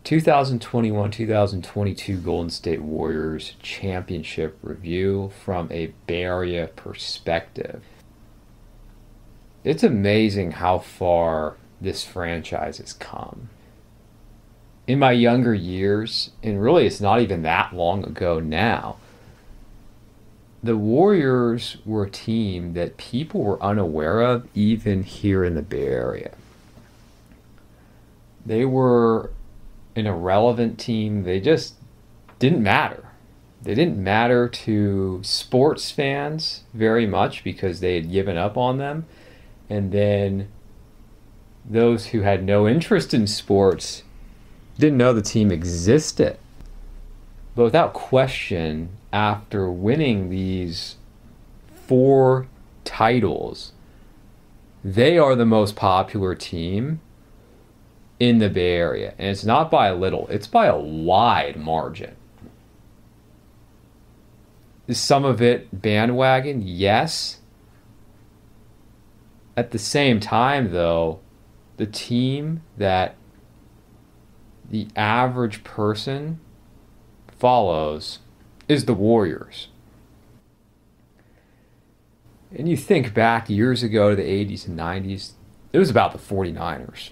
2021-2022 Golden State Warriors championship review from a Bay Area perspective. It's amazing how far this franchise has come. In my younger years, and really it's not even that long ago now, the Warriors were a team that people were unaware of even here in the Bay Area. They were an irrelevant team. They just didn't matter. They didn't matter to sports fans very much because they had given up on them. And then those who had no interest in sports didn't know the team existed. But without question, after winning these 4 titles, they are the most popular team in the Bay Area. And it's not by a little, it's by a wide margin. Is some of it bandwagon? Yes. At the same time, though, the team that the average person follows is the Warriors. And you think back years ago to the 80s and 90s, it was about the 49ers.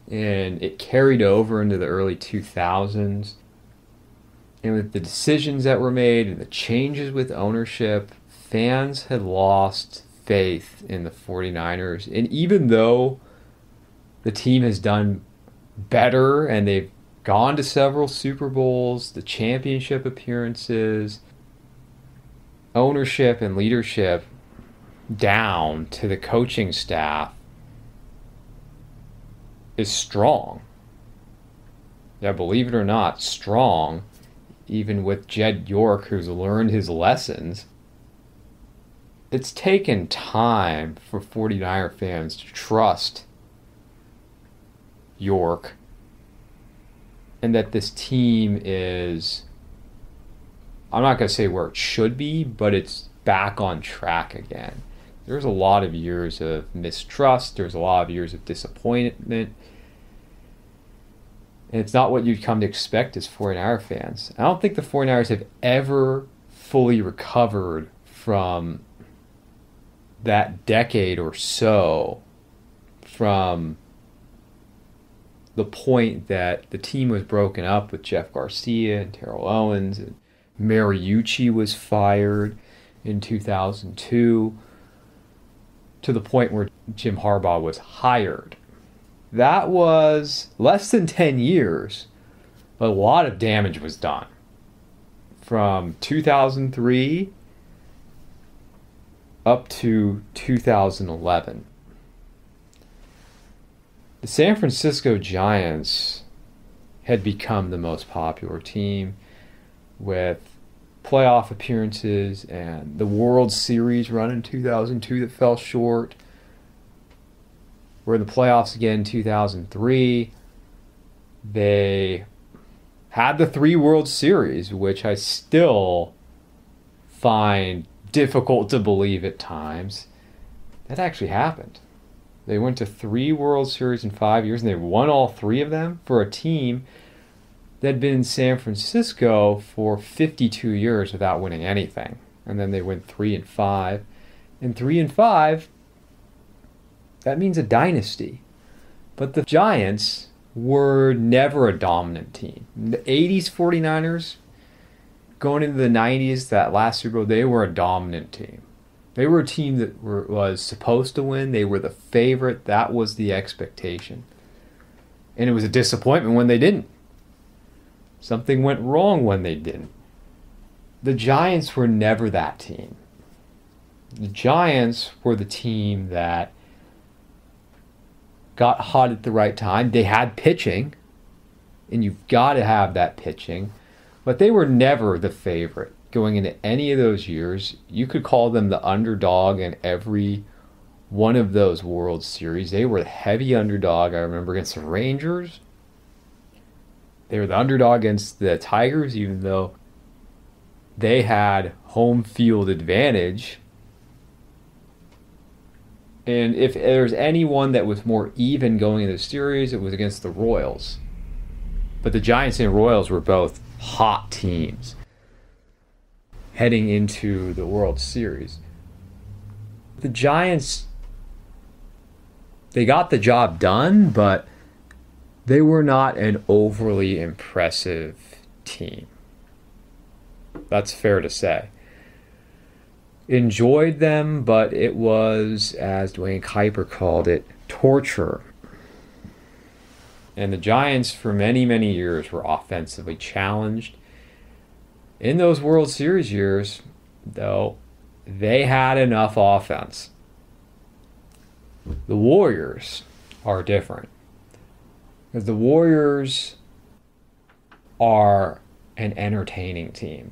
And it carried over into the early 2000s. And with the decisions that were made and the changes with ownership, fans had lost faith in the 49ers. And even though the team has done better and they've gone to several Super Bowls, the championship appearances, ownership and leadership down to the coaching staff is strong. Yeah, believe it or not, strong, even with Jed York, who's learned his lessons. It's taken time for 49er fans to trust York and that this team is, I'm not going to say where it should be, but it's back on track again. There's a lot of years of mistrust. There's a lot of years of disappointment. And it's not what you'd come to expect as 49er fans. I don't think the 49ers have ever fully recovered from that decade or so, from the point that the team was broken up with Jeff Garcia and Terrell Owens, and Mariucci was fired in 2002, to the point where Jim Harbaugh was hired. That was less than 10 years, but a lot of damage was done. From 2003 up to 2011. The San Francisco Giants had become the most popular team with playoff appearances and the World Series run in 2002 that fell short. We're in the playoffs again in 2003. They had the 3 World Series, which I still find difficult to believe at times. That actually happened. They went to 3 World Series in 5 years, and they won all 3 of them for a team that had been in San Francisco for 52 years without winning anything. And then they went 3-5. And 3-5, that means a dynasty. But the Giants were never a dominant team. The 80s 49ers, going into the 90s, that last Super Bowl, they were a dominant team. They were a team that was supposed to win. They were the favorite. That was the expectation. And it was a disappointment when they didn't. Something went wrong when they didn't. The Giants were never that team. The Giants were the team that got hot at the right time. They had pitching, and you've got to have that pitching, but they were never the favorite. Going into any of those years, you could call them the underdog in every one of those World Series. They were the heavy underdog. I remember against the Rangers. They were the underdog against the Tigers, even though they had home field advantage. And if there's anyone that was more even going into the series, it was against the Royals. But the Giants and Royals were both hot teams heading into the World Series. The Giants, they got the job done, but they were not an overly impressive team. That's fair to say. Enjoyed them, but it was, as Dwayne Kuiper called it, torture. And the Giants, for many, many years, were offensively challenged. In those World Series years, though, they had enough offense. The Warriors are different. Because the Warriors are an entertaining team.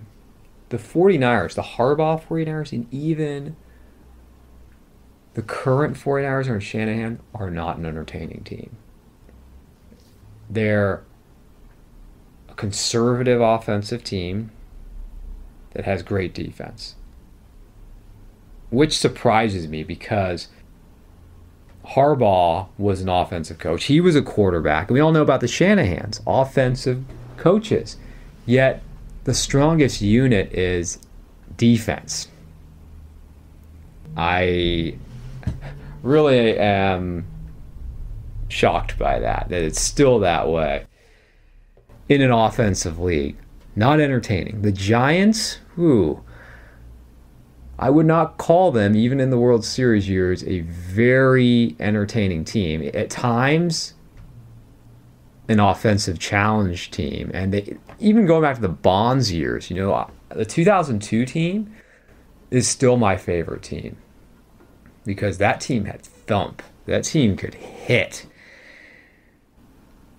The 49ers, the Harbaugh 49ers, and even the current 49ers under Shanahan are not an entertaining team. They're a conservative offensive team that has great defense. Which surprises me because Harbaugh was an offensive coach. He was a quarterback. We all know about the Shanahans, offensive coaches. Yet the strongest unit is defense. I really am shocked by that it's still that way in an offensive league. Not entertaining. The Giants, I would not call them, even in the World Series years, a very entertaining team. At times, an offensive challenge team. And they, even going back to the Bonds years, the 2002 team is still my favorite team. Because that team had thump. That team could hit.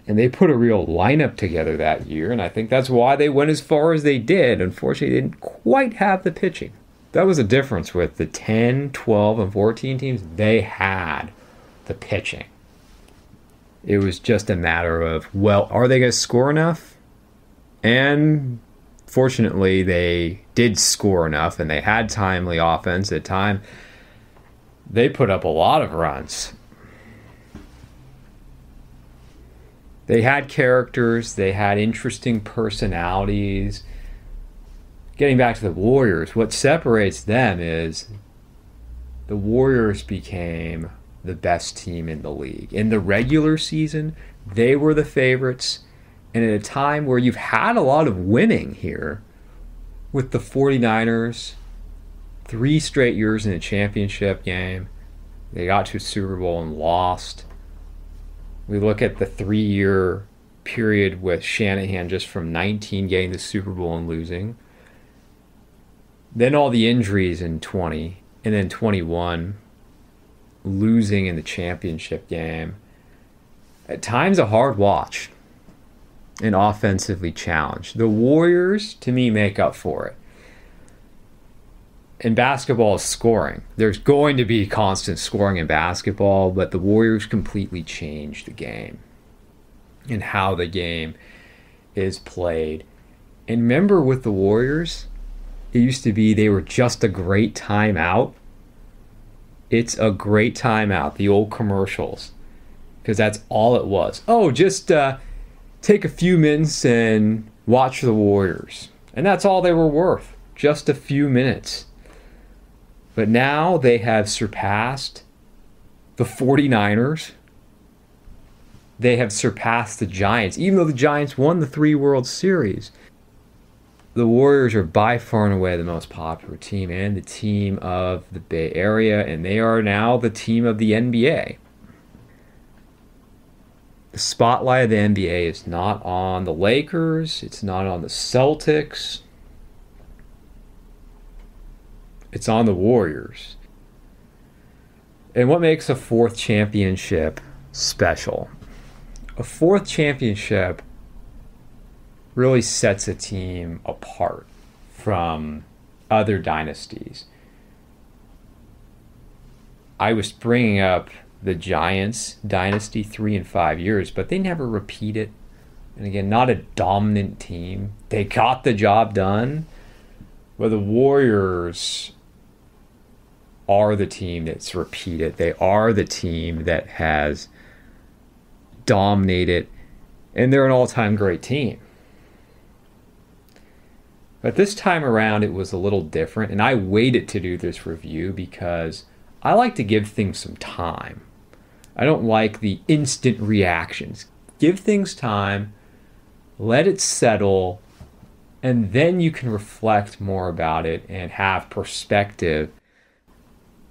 And they put a real lineup together that year, and I think that's why they went as far as they did. Unfortunately, they didn't quite have the pitching. That was the difference with the 10, 12, and 14 teams. They had the pitching. It was just a matter of, are they going to score enough? And fortunately, they did score enough, and they had timely offense at time. They put up a lot of runs. They had characters. They had interesting personalities. Getting back to the Warriors, what separates them is the Warriors became the best team in the league. In the regular season, they were the favorites. And at a time where you've had a lot of winning here with the 49ers, 3 straight years in a championship game, they got to a Super Bowl and lost. We look at the 3-year period with Shanahan just from 19 getting the Super Bowl and losing. Then all the injuries in 20, and then 21, losing in the championship game. At times a hard watch and offensively challenged. The Warriors, to me, make up for it. And basketball is scoring. There's going to be constant scoring in basketball, but the Warriors completely changed the game and how the game is played. And remember with the Warriors, it used to be they were just a great timeout. It's a great timeout, the old commercials, because that's all it was. Just take a few minutes and watch the Warriors. And that's all they were worth, just a few minutes. But now they have surpassed the 49ers. They have surpassed the Giants. Even though the Giants won the 3 World Series, the Warriors are by far and away the most popular team and the team of the Bay Area, and they are now the team of the NBA. The spotlight of the NBA is not on the Lakers. It's not on the Celtics. It's on the Warriors. And what makes a 4th championship special? A 4th championship really sets a team apart from other dynasties. I was bringing up the Giants dynasty 3 and 5 years, but they never repeat it. And again, not a dominant team. They got the job done. But the Warriors are the team that's repeated. They are the team that has dominated And they're an all-time great team. But this time around, it was a little different. And I waited to do this review because I like to give things some time. I don't like the instant reactions. Give things time, let it settle, and then you can reflect more about it and have perspective.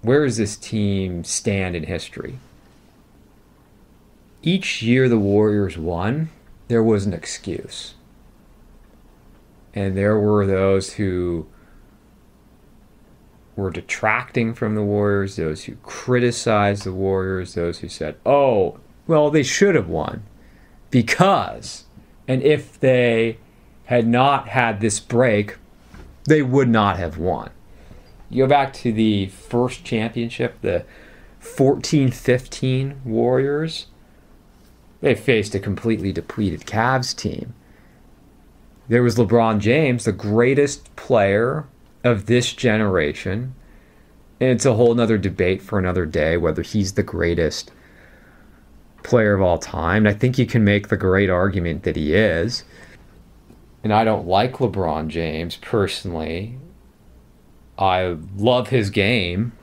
Where does this team stand in history? Each year the Warriors won, there was an excuse. And there were those who were detracting from the Warriors, those who criticized the Warriors, those who said, oh, well, they should have won because, and if they had not had this break, they would not have won. You go back to the first championship, the 14-15 Warriors, they faced a completely depleted Cavs team. There was LeBron James, the greatest player of this generation. And it's a whole nother debate for another day whether he's the greatest player of all time. And I think you can make the great argument that he is. And I don't like LeBron James personally. I love his game.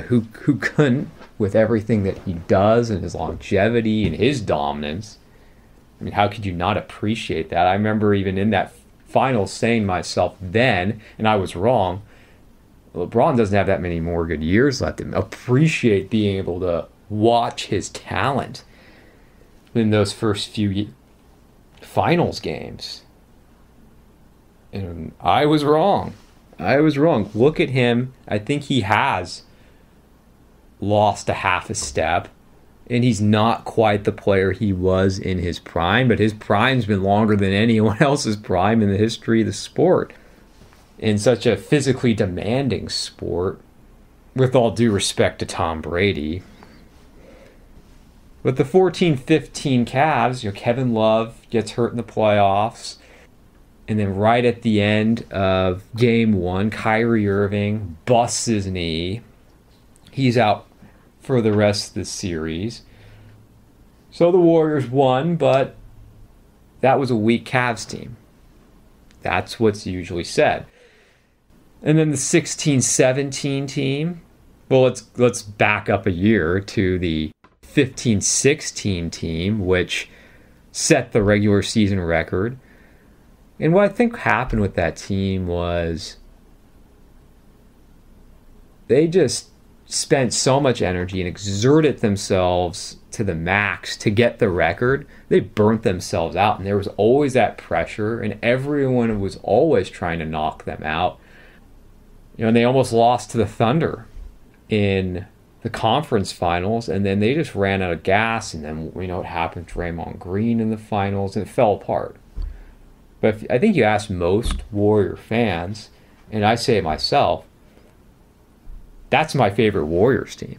Who couldn't, with everything that he does and his longevity and his dominance? I mean, how could you not appreciate that? I remember even in that final saying to myself then, and I was wrong, LeBron doesn't have that many more good years left in him. Appreciate being able to watch his talent in those first few finals games. And I was wrong. Look at him. I think he has lost a half a step. And he's not quite the player he was in his prime, but his prime's been longer than anyone else's prime in the history of the sport. In such a physically demanding sport, with all due respect to Tom Brady. With the 14-15 Cavs, Kevin Love gets hurt in the playoffs. And then right at the end of game one, Kyrie Irving busts his knee. He's out for the rest of the series. So the Warriors won, but that was a weak Cavs team. That's what's usually said. And then the 16-17 team, well, let's back up a year to the 15-16 team, which set the regular season record. And what I think happened with that team was they just spent so much energy and exerted themselves to the max to get the record. They burnt themselves out, and there was always that pressure, and everyone was always trying to knock them out. And they almost lost to the Thunder in the conference finals, and then they just ran out of gas, and then what happened to Draymond Green in the finals, and it fell apart. But I think you ask most Warrior fans, and I say it myself, that's my favorite Warriors team.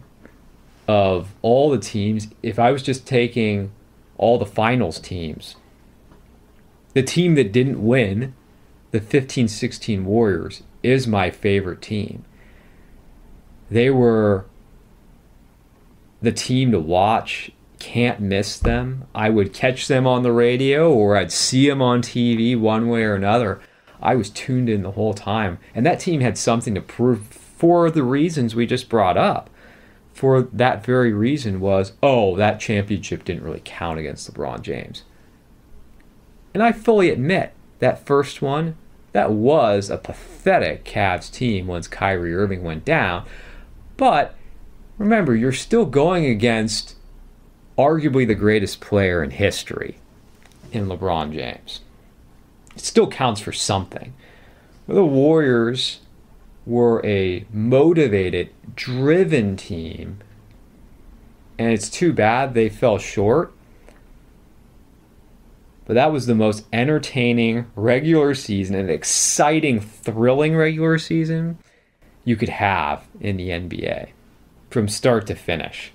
Of all the teams, if I was just taking all the finals teams, the team that didn't win, the 15-16 Warriors, is my favorite team. They were the team to watch. Can't miss them. I would catch them on the radio or I'd see them on TV one way or another. I was tuned in the whole time. And that team had something to prove for the reasons we just brought up. For that very reason was, that championship didn't really count against LeBron James. And I fully admit, that first one, that was a pathetic Cavs team once Kyrie Irving went down. But remember, you're still going against arguably the greatest player in history in LeBron James. It still counts for something. The Warriors were a motivated, driven team, and it's too bad they fell short. But that was the most entertaining regular season, an exciting, thrilling regular season you could have in the NBA from start to finish.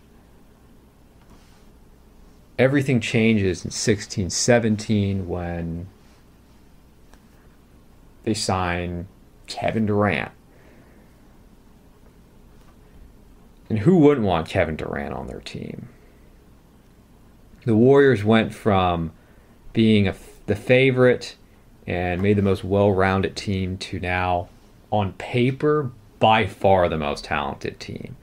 Everything changes in 16-17 when they sign Kevin Durant. And who wouldn't want Kevin Durant on their team? The Warriors went from being the favorite and maybe the most well-rounded team to now, on paper, by far the most talented team.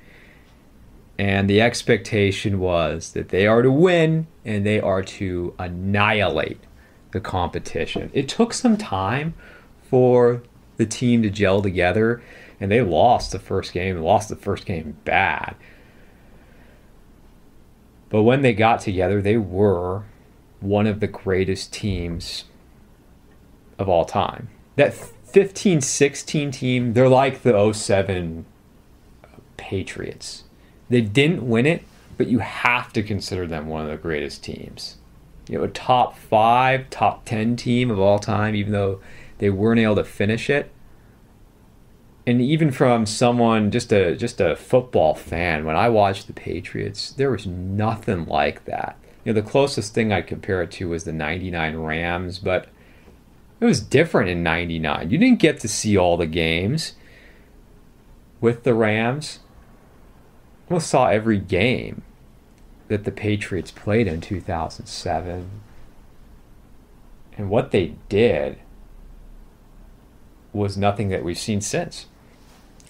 And the expectation was that they are to win and they are to annihilate the competition. It took some time for the team to gel together, and they lost the first game. They lost the first game bad. But when they got together, they were one of the greatest teams of all time. That 15-16 team, they're like the 07 Patriots. They didn't win it, but you have to consider them one of the greatest teams. You know, a top 5, top 10 team of all time, even though they weren't able to finish it. And even from someone, just a football fan, when I watched the Patriots, there was nothing like that. You know, the closest thing I'd compare it to was the 99 Rams, but it was different in 99. You didn't get to see all the games with the Rams. I almost saw every game that the Patriots played in 2007. And what they did was nothing that we've seen since.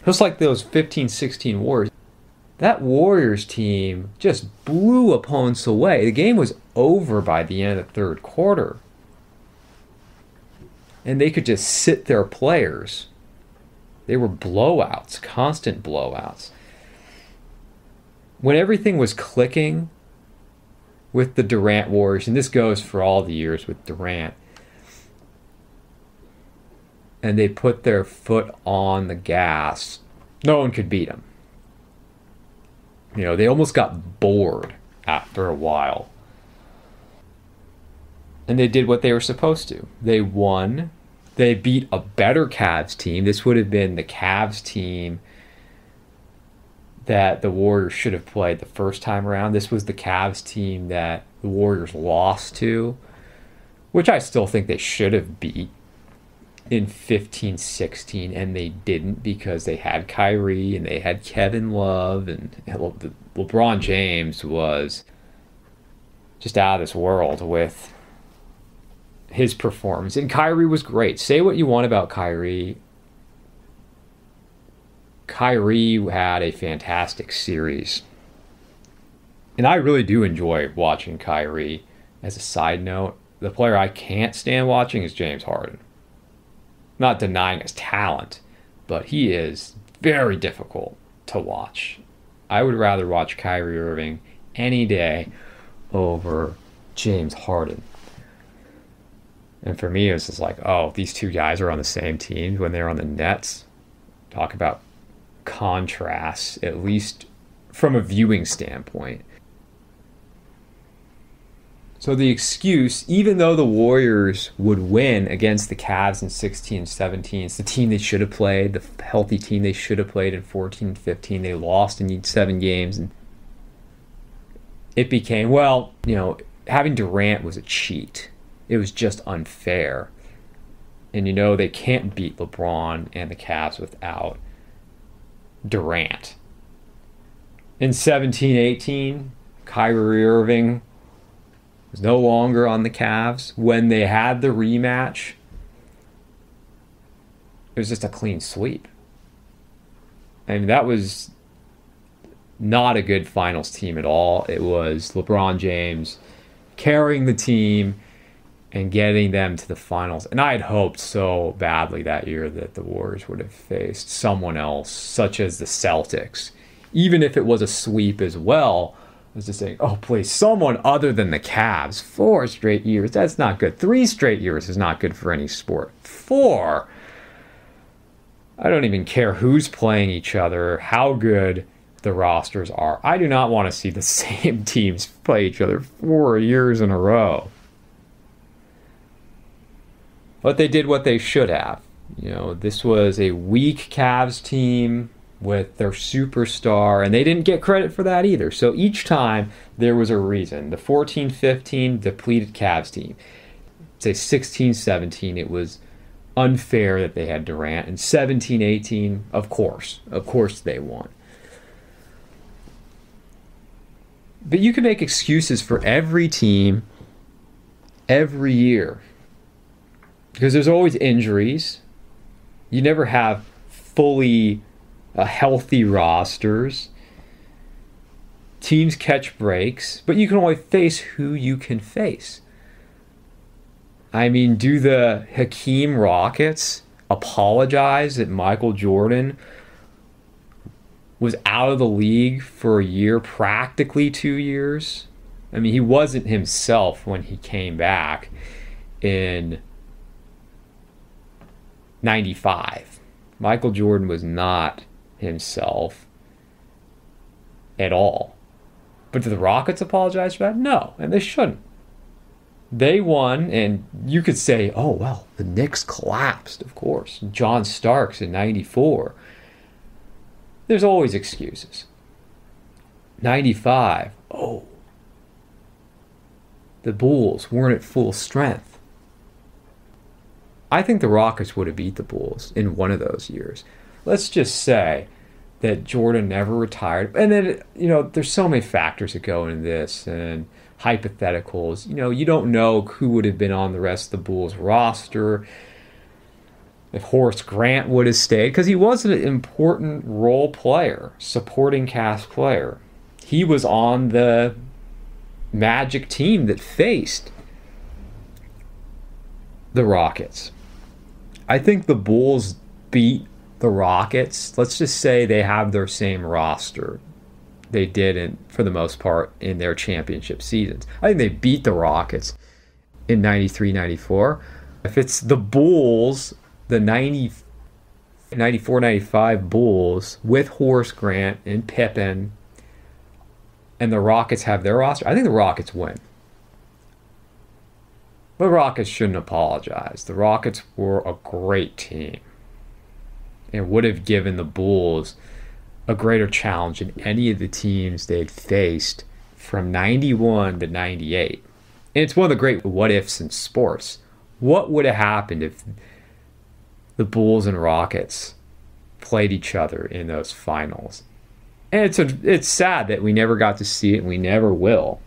Just like those 15-16 Warriors. That Warriors team just blew opponents away. The game was over by the end of the third quarter. And they could just sit their players. They were blowouts, constant blowouts. When everything was clicking with the Durant Warriors, and this goes for all the years with Durant, and they put their foot on the gas, no one could beat them. You know, they almost got bored after a while. And they did what they were supposed to. They won. They beat a better Cavs team. This would have been the Cavs team that the Warriors should have played the first time around. This was the Cavs team that the Warriors lost to, which I still think they should have beat in 15-16, and they didn't because they had Kyrie and they had Kevin Love, and LeBron James was just out of this world with his performance. And Kyrie was great. Say what you want about Kyrie. Kyrie had a fantastic series. And I really do enjoy watching Kyrie. As a side note, the player I can't stand watching is James Harden. Not denying his talent, but he is very difficult to watch. I would rather watch Kyrie Irving any day over James Harden. And for me, it was just like, oh, these two guys are on the same team when they're on the Nets. Talk about contrasts, at least from a viewing standpoint. So the excuse, even though the Warriors would win against the Cavs in 16-17, it's the team they should have played, the healthy team they should have played in 14-15. They lost in 7 games. And it became, well, you know, having Durant was a cheat. It was just unfair. And you know, they can't beat LeBron and the Cavs without Durant. In 17-18, Kyrie Irving was no longer on the Cavs. When they had the rematch, it was just a clean sweep. I mean, that was not a good finals team at all. It was LeBron James carrying the team and getting them to the finals. And I had hoped so badly that year that the Warriors would have faced someone else, such as the Celtics. Even if it was a sweep as well, I was just saying, oh, please, someone other than the Cavs. 4 straight years, that's not good. 3 straight years is not good for any sport. 4, I don't even care who's playing each other, how good the rosters are. I do not want to see the same teams play each other 4 years in a row. But they did what they should have. You know, this was a weak Cavs team with their superstar, and they didn't get credit for that either. So each time there was a reason. The 14-15 depleted Cavs team. Say 16-17, it was unfair that they had Durant. And 17-18, of course they won. But you can make excuses for every team every year. Because there's always injuries. You never have fully healthy rosters. Teams catch breaks, but you can only face who you can face. I mean, do the Hakeem Rockets apologize that Michael Jordan was out of the league for a year, practically 2 years? I mean, he wasn't himself when he came back in 95. Michael Jordan was not himself at all. But do the Rockets apologize for that? No, and they shouldn't. They won, and you could say, oh, well, the Knicks collapsed, of course. John Starks in 94. There's always excuses. 95, oh, the Bulls weren't at full strength. I think the Rockets would have beat the Bulls in one of those years. Let's just say that Jordan never retired. And then, there's so many factors that go into this and hypotheticals. You don't know who would have been on the rest of the Bulls roster. If Horace Grant would have stayed, because he was an important role player, supporting cast player. He was on the Magic team that faced the Rockets. I think the Bulls beat the Rockets. Let's just say they have their same roster. They did, for the most part, in their championship seasons. I think they beat the Rockets in 93, 94. If it's the Bulls, the 94, 95 Bulls with Horace Grant and Pippen, and the Rockets have their roster, I think the Rockets win. The Rockets shouldn't apologize. The Rockets were a great team and would have given the Bulls a greater challenge than any of the teams they'd faced from 91 to 98. And it's one of the great what-ifs in sports. What would have happened if the Bulls and Rockets played each other in those finals? And it's sad that we never got to see it, and we never will,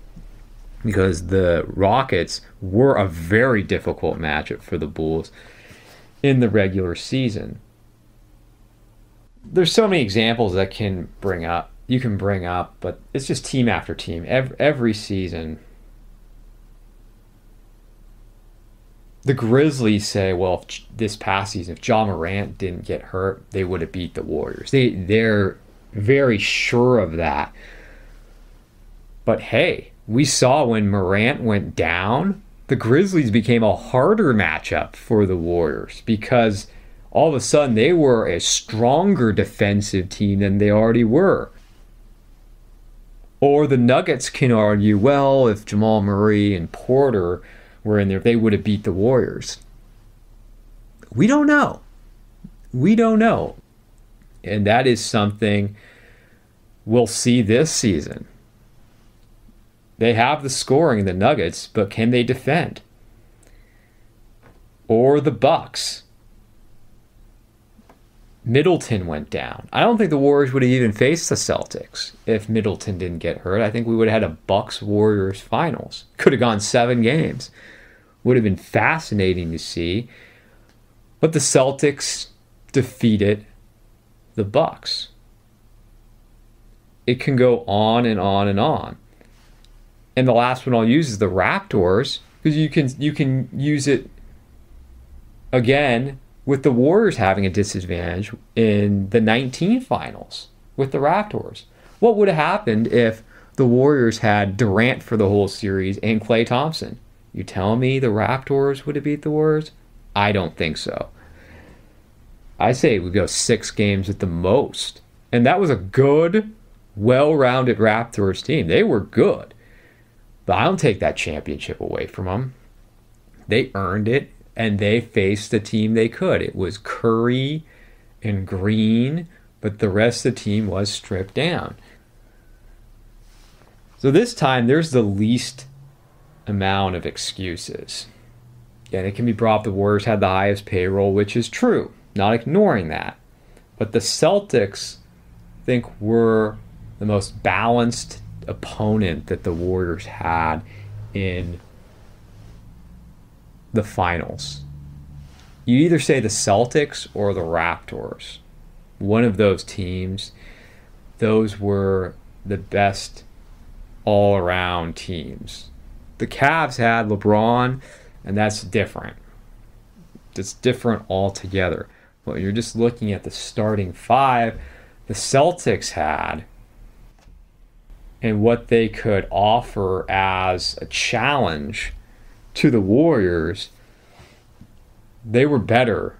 because the Rockets were a very difficult matchup for the Bulls in the regular season. There's so many examples that you can bring up, but it's just team after team. Every season, the Grizzlies say, well, this past season, if Ja Morant didn't get hurt, they would have beat the Warriors. They're very sure of that. But hey, we saw when Morant went down, the Grizzlies became a harder matchup for the Warriors because all of a sudden they were a stronger defensive team than they already were. Or the Nuggets can argue, well, if Jamal Murray and Porter were in there, they would have beat the Warriors. We don't know. We don't know. And that is something we'll see this season. They have the scoring in the Nuggets, but can they defend? Or the Bucks. Middleton went down. I don't think the Warriors would have even faced the Celtics if Middleton didn't get hurt. I think we would have had a Bucks-Warriors finals. Could have gone 7 games. Would have been fascinating to see. But the Celtics defeated the Bucks. It can go on and on and on. And the last one I'll use is the Raptors, because you can use it again with the Warriors having a disadvantage in the 19 finals with the Raptors. What would have happened if the Warriors had Durant for the whole series and Klay Thompson? You tell me the Raptors would have beat the Warriors? I don't think so. I say it would go 6 games at the most. And that was a good, well-rounded Raptors team. They were good. But I don't take that championship away from them. They earned it, and they faced the team they could. It was Curry and Green, but the rest of the team was stripped down. So this time, there's the least amount of excuses. And it can be brought up the Warriors had the highest payroll, which is true. Not ignoring that. But the Celtics, I think, were the most balanced opponent that the Warriors had in the finals. You either say the Celtics or the Raptors. One of those teams, those were the best all-around teams. The Cavs had LeBron, and that's different. It's different altogether. Well, you're just looking at the starting five the Celtics had and what they could offer as a challenge to the Warriors. They were better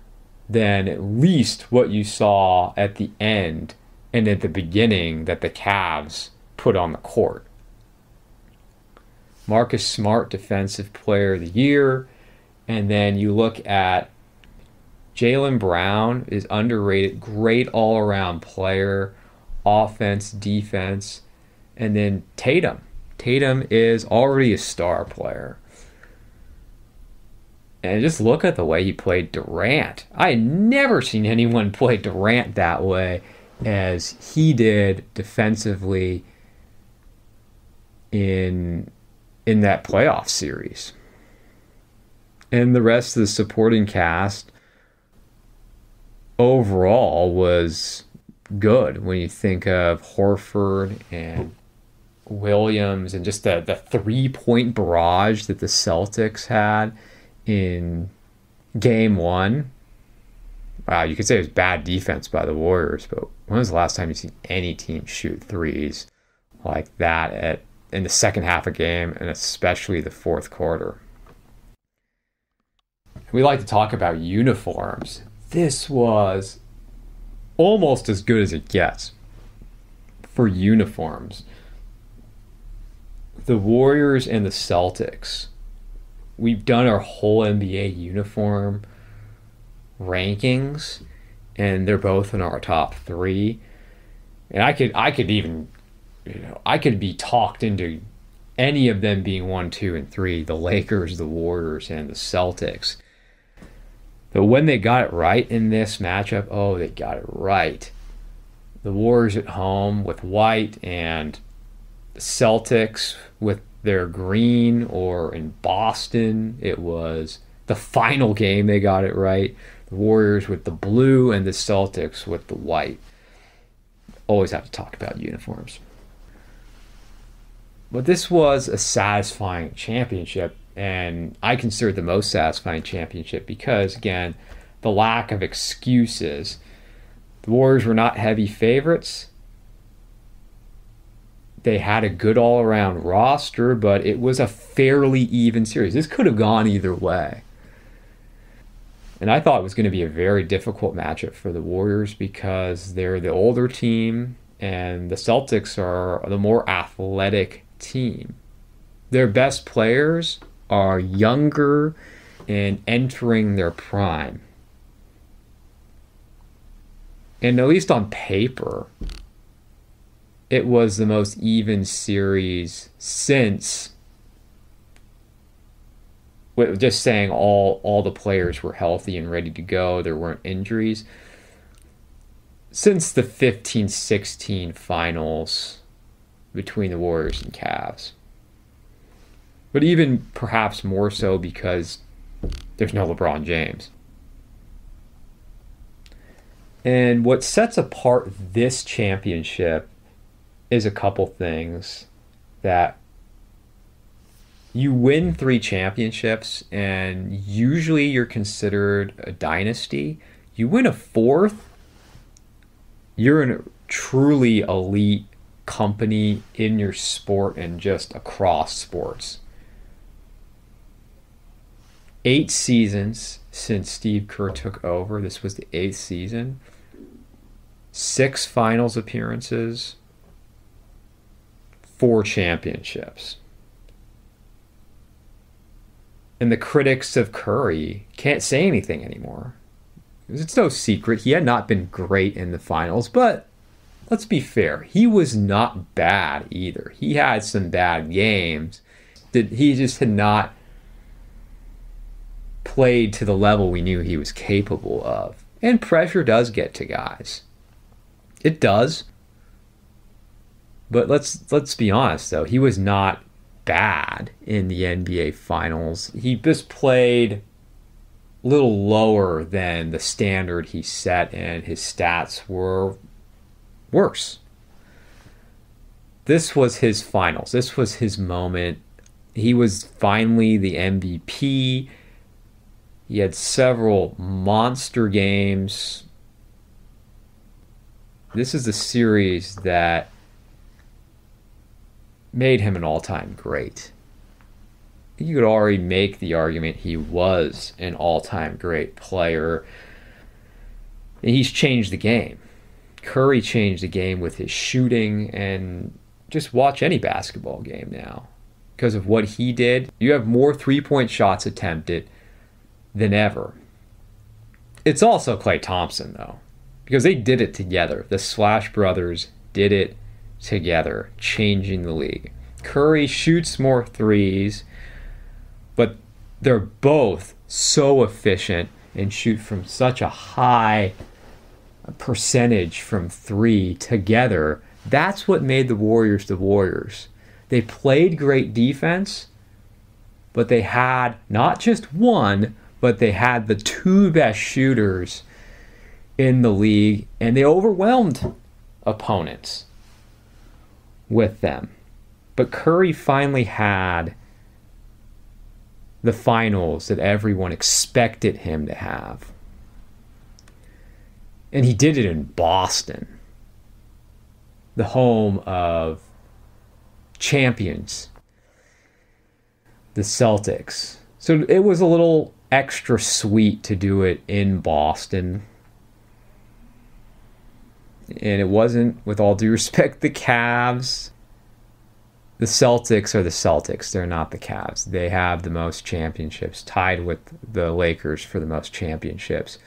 than at least what you saw at the end and at the beginning that the Cavs put on the court. Marcus Smart, Defensive Player of the Year. And then you look at Jaylen Brown is underrated, great all-around player, offense, defense. And then Tatum. Tatum is already a star player. And just look at the way he played Durant. I had never seen anyone play Durant that way as he did defensively in that playoff series. And the rest of the supporting cast overall was good when you think of Horford and Williams and just the 3-point barrage that the Celtics had in game one. Wow, you could say it was bad defense by the Warriors, but when was the last time you've seen any team shoot threes like that in the second half of a game, and especially the fourth quarter? We like to talk about uniforms. This was almost as good as it gets for uniforms. The Warriors and the Celtics, we've done our whole NBA uniform rankings, and they're both in our top three. And I could even, I could be talked into any of them being 1, 2, and 3, the Lakers, the Warriors, and the Celtics. But when they got it right in this matchup, they got it right. The Warriors at home with white and the Celtics with their green, or in Boston, it was the final game they got it right. The Warriors with the blue and the Celtics with the white. Always have to talk about uniforms. But this was a satisfying championship, and I consider it the most satisfying championship because, again, the lack of excuses. The Warriors were not heavy favorites. They had a good all-around roster, but it was a fairly even series. This could have gone either way. And I thought it was going to be a very difficult matchup for the Warriors because they're the older team and the Celtics are the more athletic team. Their best players are younger and entering their prime. And at least on paper, it was the most even series since, just saying all the players were healthy and ready to go, there weren't injuries, since the 15-16 finals between the Warriors and Cavs. But even perhaps more so because there's no LeBron James. And what sets apart this championship is a couple things. That you win 3 championships and usually you're considered a dynasty. You win a 4th, you're in a truly elite company in your sport and just across sports. 8 seasons since Steve Kerr took over. This was the 8th season. 6 finals appearances. 4 championships. And the critics of Curry can't say anything anymore. It's no secret he had not been great in the finals, but let's be fair, he was not bad either. He had some bad games. He just had not played to the level we knew he was capable of. And pressure does get to guys. It does. But let's be honest, though. He was not bad in the NBA Finals. He just played a little lower than the standard he set, and his stats were worse. This was his finals. This was his moment. He was finally the MVP. He had several monster games. This is a series that made him an all-time great. You could already make the argument he was an all-time great player. He's changed the game. Curry changed the game with his shooting, and just watch any basketball game now. Because of what he did, you have more three-point shots attempted than ever. It's also Klay Thompson, though, because they did it together. The Splash Brothers did it together, changing the league. Curry shoots more threes, but they're both so efficient and shoot from such a high percentage from three together. That's what made the Warriors the Warriors. They played great defense, but they had not just one, but they had the two best shooters in the league, and they overwhelmed opponents with them. But Curry finally had the finals that everyone expected him to have. And he did it in Boston, the home of champions, the Celtics. So it was a little extra sweet to do it in Boston. And it wasn't, with all due respect, the Cavs. The Celtics are the Celtics. They're not the Cavs. They have the most championships, tied with the Lakers for the most championships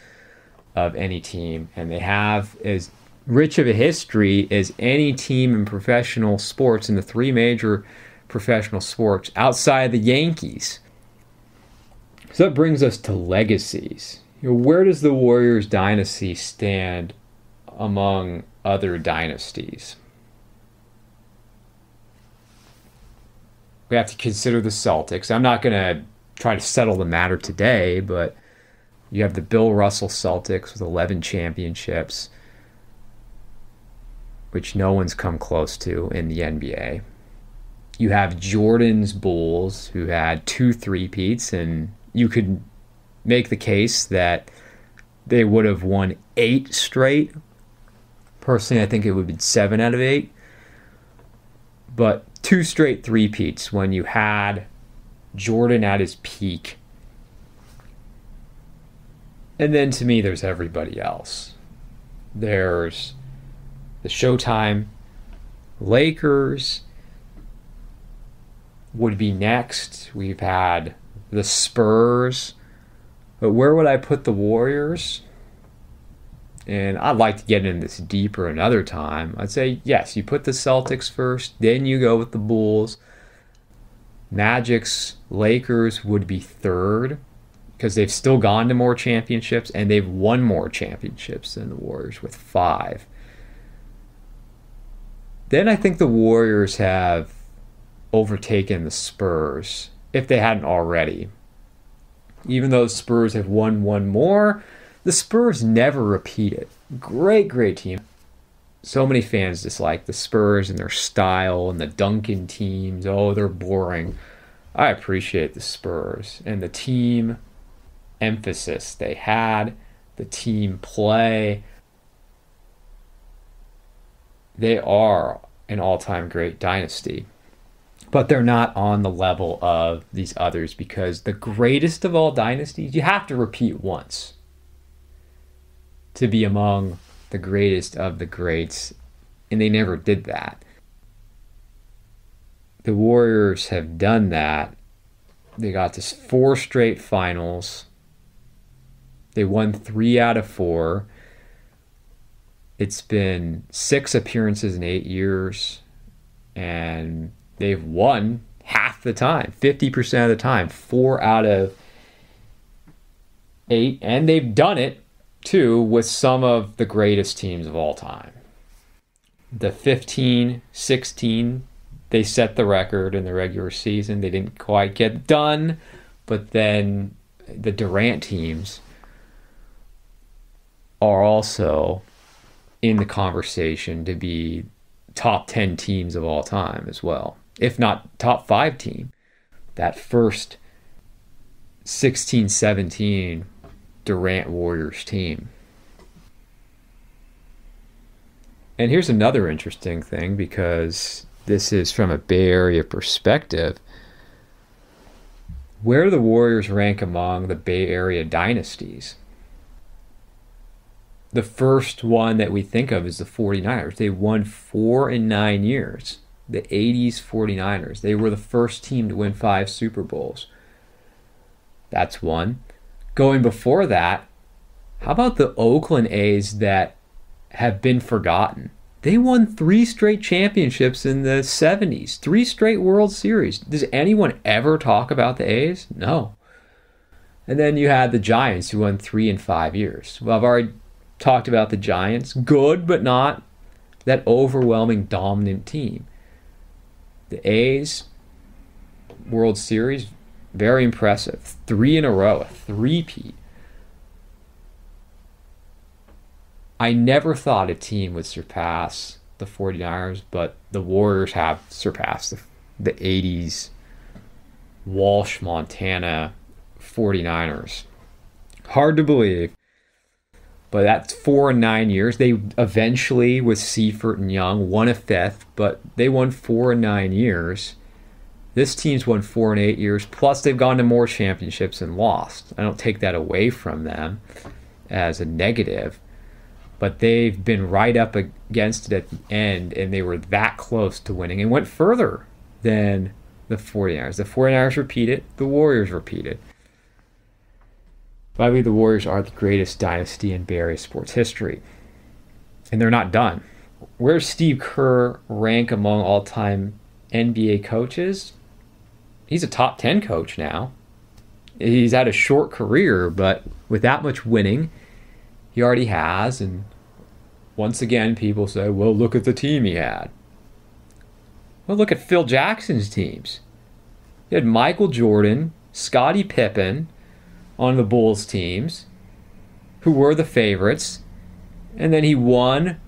of any team. And they have as rich of a history as any team in professional sports, in the three major professional sports outside the Yankees. So that brings us to legacies. Where does the Warriors dynasty stand among other dynasties? We have to consider the Celtics. I'm not going to try to settle the matter today, but you have the Bill Russell Celtics with 11 championships, which no one's come close to in the NBA. You have Jordan's Bulls, who had 2 three-peats, and you could make the case that they would have won 8 straight. Personally, I think it would have been 7 out of 8. But 2 straight three-peats when you had Jordan at his peak. And then to me, there's everybody else. There's the Showtime Lakers would be next. We've had the Spurs. But where would I put the Warriors? And I'd like to get into this deeper another time. I'd say, yes, you put the Celtics first, then you go with the Bulls. Magic's Lakers would be third, because they've still gone to more championships, and they've won more championships than the Warriors with 5. Then I think the Warriors have overtaken the Spurs, if they hadn't already. Even though the Spurs have won one more, the Spurs never repeated. Great, great team. So many fans dislike the Spurs and their style and the Duncan teams. Oh, they're boring. I appreciate the Spurs and the team emphasis they had, the team play. They are an all-time great dynasty. But they're not on the level of these others, because the greatest of all dynasties, you have to repeat once to be among the greatest of the greats, and they never did that. The Warriors have done that. They got to 4 straight finals. They won 3 out of 4. It's been 6 appearances in 8 years, and they've won half the time, 50% of the time, 4 out of 8, and they've done it too with some of the greatest teams of all time. The 15-16 They set the record in the regular season. They didn't quite get done, but then the Durant teams are also in the conversation to be top 10 teams of all time as well, if not top 5 team. That first 16-17 Durant Warriors team. And here's another interesting thing, because this is from a Bay Area perspective. Where do the Warriors rank among the Bay Area dynasties? The first one that we think of is the 49ers. They won 4 in 9 years. The 80s 49ers. They were the first team to win 5 Super Bowls. That's one. Going before that, how about the Oakland A's that have been forgotten? They won 3 straight championships in the 70s. 3 straight World Series. Does anyone ever talk about the A's? No. And then you had the Giants, who won 3 in 5 years. Well, I've already talked about the Giants. Good, but not that overwhelming dominant team. The A's, World Series, very impressive. 3 in a row, a three-peat. I never thought a team would surpass the 49ers, but the Warriors have surpassed the 80s Walsh, Montana 49ers. Hard to believe, but that's 4 in 9 years. They eventually, with Seifert and Young, won a 5th, but they won 4 in 9 years. This team's won 4 in 8 years, plus they've gone to more championships and lost. I don't take that away from them as a negative, but they've been right up against it at the end, and they were that close to winning and went further than the 49ers. The 49ers repeated, the Warriors repeated. But I believe the Warriors are the greatest dynasty in Bay Area sports history. And they're not done. Where does Steve Kerr rank among all-time NBA coaches? He's a top 10 coach now. He's had a short career, but with that much winning, he already has. And once again, people say, well, look at the team he had. Well, look at Phil Jackson's teams. He had Michael Jordan, Scottie Pippen on the Bulls teams, who were the favorites. And then he won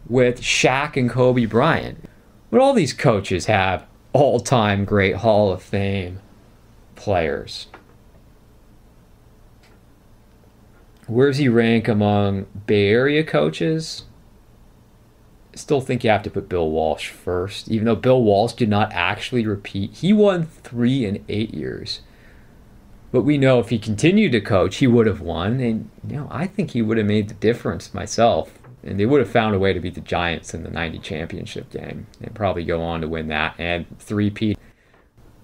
with Shaq and Kobe Bryant. But all these coaches have all-time great Hall of Fame players. Where does he rank among Bay Area coaches? I still think you have to put Bill Walsh first, even though Bill Walsh did not actually repeat. He won 3 in 8 years. But we know if he continued to coach, he would have won. And I think he would have made the difference myself. And they would have found a way to beat the Giants in the 90 championship game and probably go on to win that and three-peat.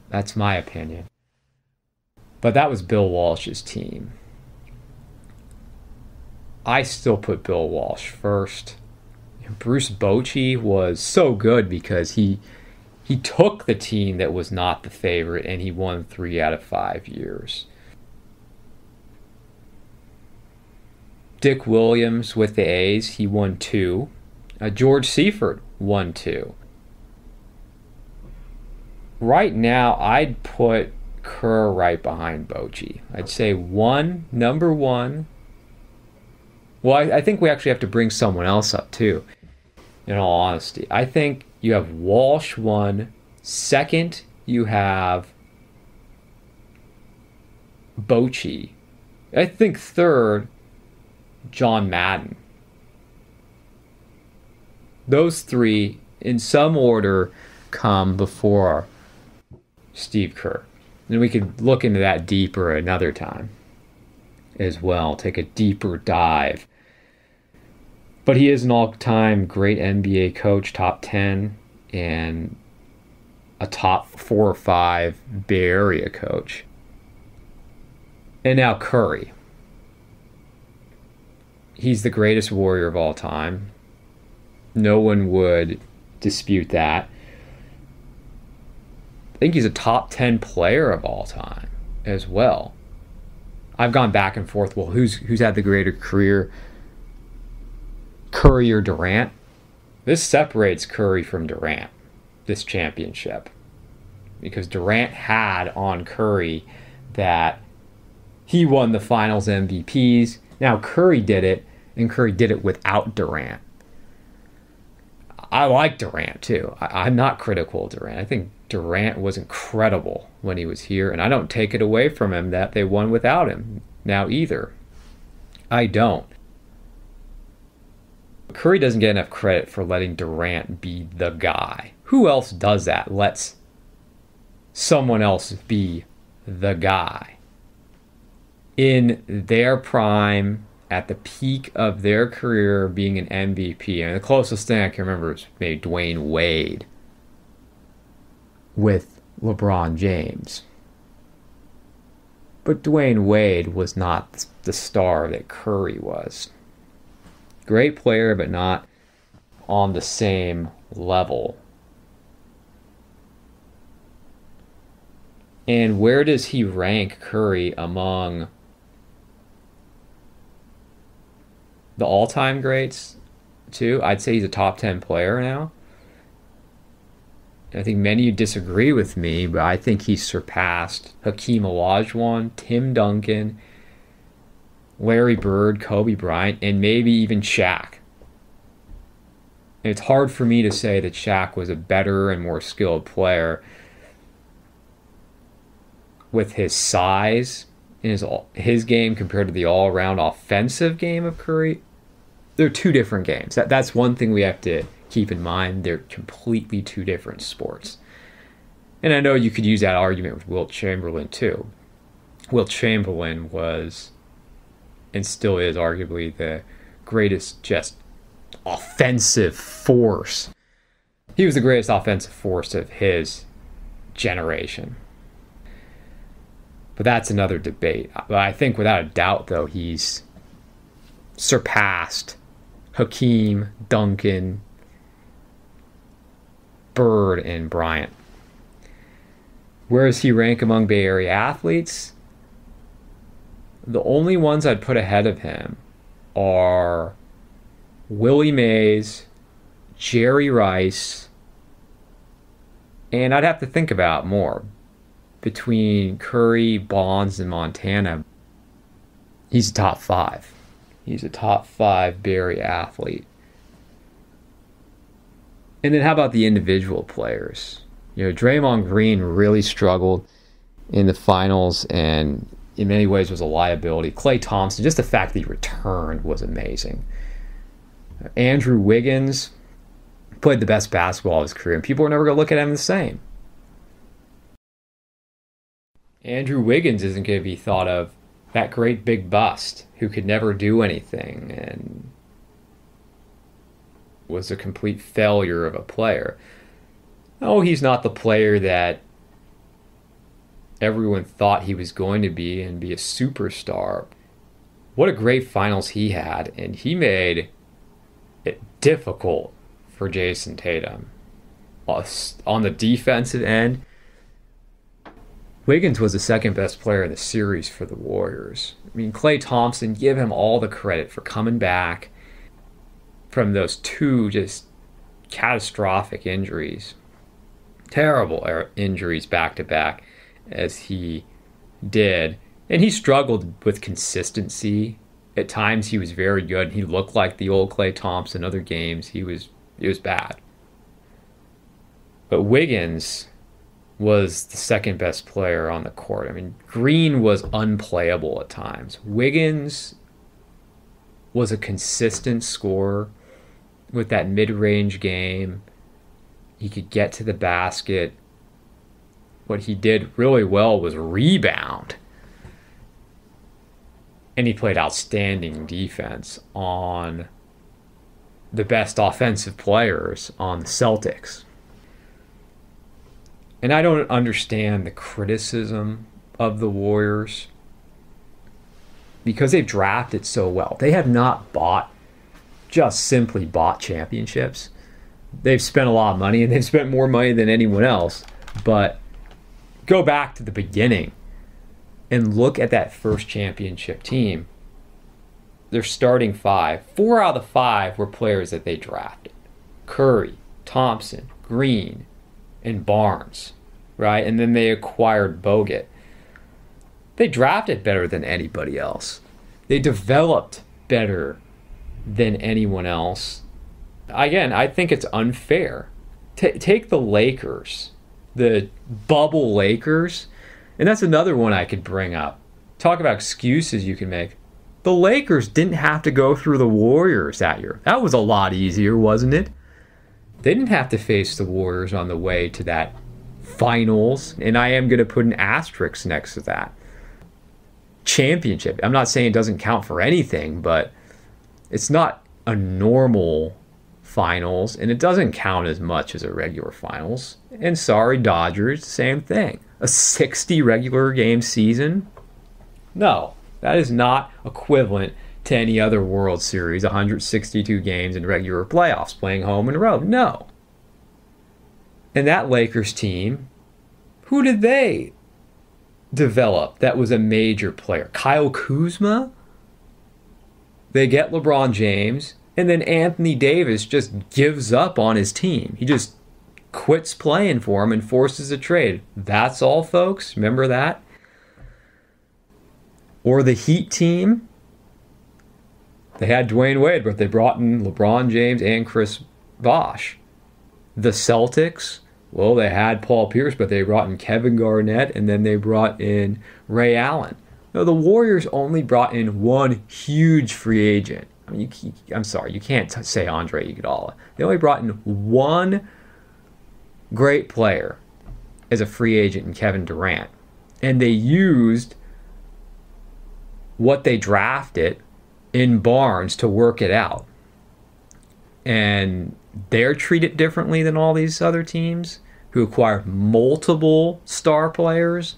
That's my opinion. But that was Bill Walsh's team. I still put Bill Walsh first. Bruce Bochy was so good because he took the team that was not the favorite and he won 3 out of 5 years. Dick Williams with the A's, he won 2. George Seifert won 2. Right now, I'd put Kerr right behind Bochy. I'd say number 1. Well, I think we actually have to bring someone else up too, in all honesty. I think you have Walsh 1. Second, you have Bochy. I think third, John Madden. Those 3, in some order, come before Steve Kerr. And we could look into that deeper another time as well, take a deeper dive. But he is an all-time great NBA coach, top 10, and a top 4 or 5 Bay Area coach. And now Curry. He's the greatest Warrior of all time. No one would dispute that. I think he's a top 10 player of all time as well. I've gone back and forth. Well, who's had the greater career, Curry or Durant? This separates Curry from Durant. this championship, because Durant had on Curry that he won the finals MVPs. Now Curry did it, and Curry did it without Durant. I like Durant too. I'm not critical of Durant. I think Durant was incredible when he was here, and I don't take it away from him that they won without him now either. I don't. Curry doesn't get enough credit for letting Durant be the guy. Who else does that? Lets someone else be the guy in their prime, at the peak of their career, being an MVP. And the closest thing I can remember is maybe Dwayne Wade with LeBron James. But Dwayne Wade was not the star that Curry was. Great player, but not on the same level. And where does he rank Curry among the all-time greats, too? I'd say he's a top 10 player now. I think many disagree with me, but I think he's surpassed Hakeem Olajuwon, Tim Duncan, Larry Bird, Kobe Bryant, and maybe even Shaq. And it's hard for me to say that Shaq was a better and more skilled player with his size in his game compared to the all-around offensive game of Curry. They're two different games. That's one thing we have to keep in mind. They're completely two different sports. And I know you could use that argument with Wilt Chamberlain too. Wilt Chamberlain was, and still is, arguably the greatest just offensive force. He was the greatest offensive force of his generation. But that's another debate. But I think without a doubt, though, he's surpassed Hakeem, Duncan, Bird, and Bryant. Where does he rank among Bay Area athletes? The only ones I'd put ahead of him are Willie Mays, Jerry Rice, and I'd have to think about more. Between Curry, Bonds, and Montana, he's a top 5. He's a top 5 Bay Area athlete. And then how about the individual players? You know, Draymond Green really struggled in the finals and in many ways was a liability. Klay Thompson, just the fact that he returned was amazing. Andrew Wiggins played the best basketball of his career, and people are never going to look at him the same. Andrew Wiggins isn't going to be thought of that great big bust who could never do anything and was a complete failure of a player. No, he's not the player that everyone thought he was going to be and be a superstar. What a great finals he had, and he made it difficult for Jason Tatum. On the defensive end, Wiggins was the second best player in the series for the Warriors. I mean, Klay Thompson, give him all the credit for coming back from those two just catastrophic injuries. Terrible injuries back to back as he did. And he struggled with consistency. At times he was very good. He looked like the old Klay Thompson. Other games it was bad. But Wiggins was the second best player on the court. I mean, Green was unplayable at times. Wiggins was a consistent scorer with that mid-range game. He could get to the basket. What he did really well was rebound. And he played outstanding defense on the best offensive players on the Celtics. And I don't understand the criticism of the Warriors because they've drafted so well. They have not just simply bought championships. They've spent a lot of money, and they've spent more money than anyone else. But go back to the beginning and look at that first championship team. Their starting 5, 4 out of the 5 were players that they drafted. Curry, Thompson, Green, and Barnes, right? And then they acquired Bogut. They drafted better than anybody else. They developed better than anyone else. Again, I think it's unfair. Take the Lakers, the bubble Lakers, and that's another one I could bring up. Talk about excuses you can make. The Lakers didn't have to go through the Warriors that year. That was a lot easier, wasn't it? They didn't have to face the Warriors on the way to that finals, and I am going to put an asterisk next to that. Championship. I'm not saying it doesn't count for anything, but it's not a normal finals, and it doesn't count as much as a regular finals. And sorry, Dodgers, same thing. A 60 regular game season? No, that is not equivalent to any other World Series, 162 games in regular playoffs, playing home and road. No. And that Lakers team, who did they develop that was a major player? Kyle Kuzma? They get LeBron James, and then Anthony Davis just gives up on his team. He just quits playing for him and forces a trade. That's all, folks. Remember that? Or the Heat team. They had Dwayne Wade, but they brought in LeBron James and Chris Bosh. The Celtics, well, they had Paul Pierce, but they brought in Kevin Garnett, and then they brought in Ray Allen. No, the Warriors only brought in one huge free agent. I mean, I'm sorry, you can't say Andre Iguodala. They only brought in one great player as a free agent in Kevin Durant. And they used what they drafted in Barnes to work it out. And they're treated differently than all these other teams who acquired multiple star players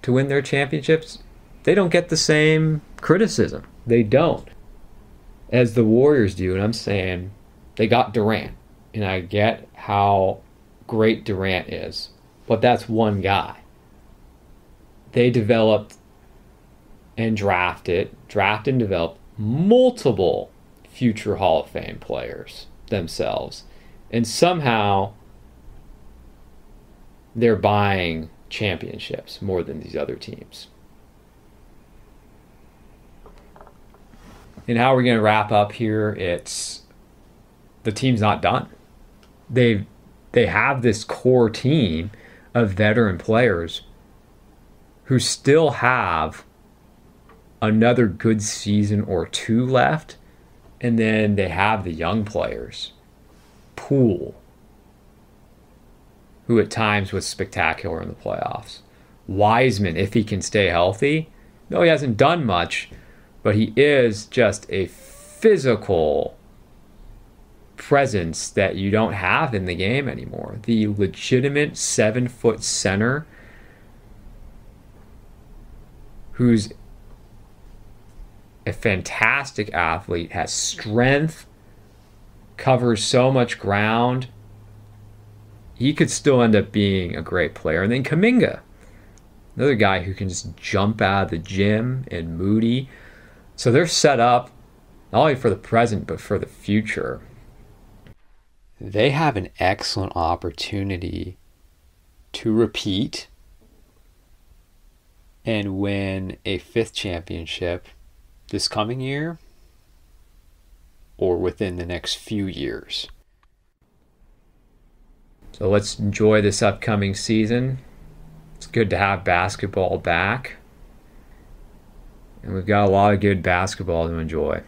to win their championships. They don't get the same criticism. They don't. As the Warriors do. And I'm saying they got Durant. And I get how great Durant is. But that's one guy. They developed and drafted and developed multiple future Hall of Fame players themselves. And somehow they're buying championships more than these other teams. And how are we going to wrap up here? It's the team's not done. They have this core team of veteran players who still have another good season or two left. And then they have the young players. Poole, who at times was spectacular in the playoffs. Wiseman, if he can stay healthy. No, he hasn't done much, but he is just a physical presence that you don't have in the game anymore. The legitimate 7-foot center who's a fantastic athlete, has strength, covers so much ground. He could still end up being a great player. And then Kuminga, another guy who can just jump out of the gym, and Moody. So they're set up not only for the present, but for the future. They have an excellent opportunity to repeat and win a 5th championship this coming year or within the next few years. So let's enjoy this upcoming season. It's good to have basketball back. And we've got a lot of good basketball to enjoy.